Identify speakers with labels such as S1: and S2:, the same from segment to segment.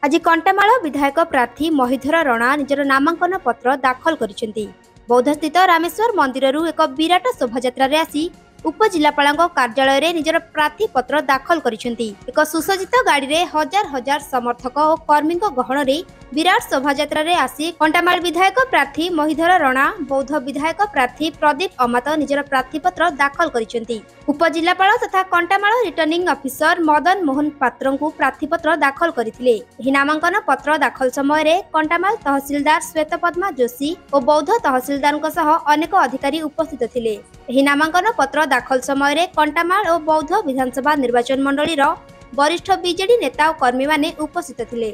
S1: आज कंटामाल विधायक प्रार्थी महिधर रणा निजर नामांकन पत्र दाखल करिसेंती। बौद्ध स्थित रामेश्वर मंदिररू एक विराट शोभायात्रा रे आसी उपजिलापाल कार्यालय रे निजर प्रार्थी पत्र दाखल करिसेंती। एक सुसज्जित गाड़ी रे हजार हजार समर्थक और कर्मी गहन रे विराट शोभायात्रा रे आसी कंटामाल विधायक प्रार्थी महिधर रणा, बौद्ध विधायक प्रार्थी प्रदीप अमात निजर प्रार्थी पत्र दाखल करिसेंती। उपजिलापाल तथा कंटामाल रिटर्निंग ऑफिसर मदन मोहन पात्र को प्रार्थी पत्र दाखल करथिले। एही नामांकन पत्र दाखल समय रे कंटामाल तहसीलदार श्वेतपद्मा जोशी और बौद्ध तहसीलदार सह अनेक अधिकारी उपस्थित थिले। एही नामांकन पत्र दाखल समय रे कंटामाल और बौद्ध विधानसभा निर्वाचन मंडली रो वरिष्ठ बीजेडी नेता और कर्मी माने उपस्थित थिले।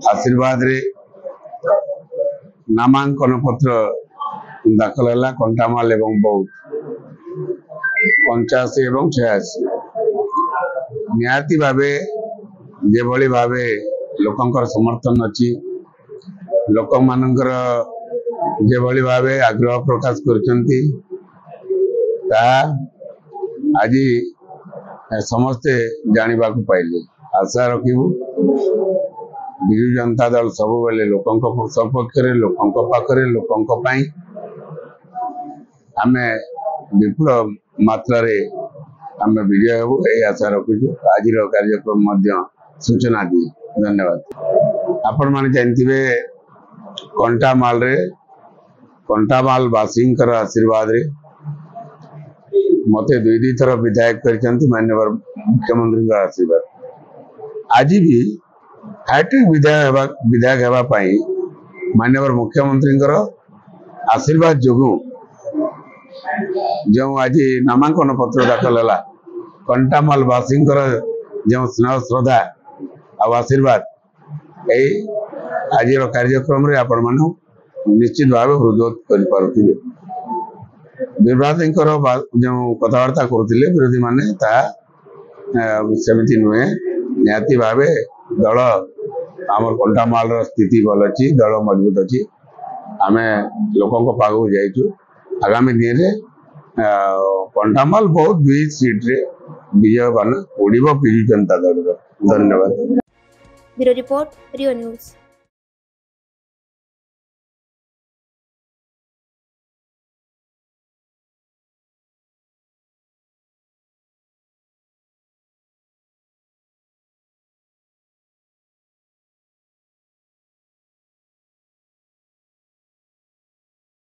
S2: आशीर्वाद रे नामांकन पत्र दाखल है कंटामाल एवं बौद्ध 85 एवं 86 निहाती भावे जेभली भावे लोकंकर समर्थन अच्छी लोक मानकर जेभली भावे आग्रह प्रकाश करचंती आज समस्ते जानिबा को पाइले। आशा रखिबू बिजु जनता दल सब बेले लोकंक सपक्ष लोकंक पाखरे लोकंक पई आमे विपुल मात्रा रे आमे विजय हेबू ए आशा रखुछु। आज कार्यक्रम मध्य सूचना दी। धन्यवाद। आपण माने जानथिबे कंटामाल वासींकर आशीर्वाद रे मते दुई थर विधायक करचंती माननीय मुख्यमंत्री का आशीर्वाद। आज भी हैट्रिक विधायक हेबा पई माननीय मुख्यमंत्री आशीर्वाद जोगु जो आज नामांकन पत्र दाखल है कंटामाल वासींकर जो स्नेह श्रद्धा और आशीर्वाद आज कार्यक्रम रे आपण माने निश्चित भाव हृदय कर पारुथिबे। विरोधी जो कथबार्ता करथिले विरोधी माने ता सेमिति नुहे निहाती भावे दल आमर कंटामाल स्थिति भल अच्छी दल मजबूत अच्छी आमे लोकों को पागु जाइछु। आगामी दिन रे कंटामाल बहुत 20 सीट रे विजय बन उड़ीबो बिजु जनता दल। धन्यवाद।
S1: ब्यूरो रिपोर्ट रियो न्यूज।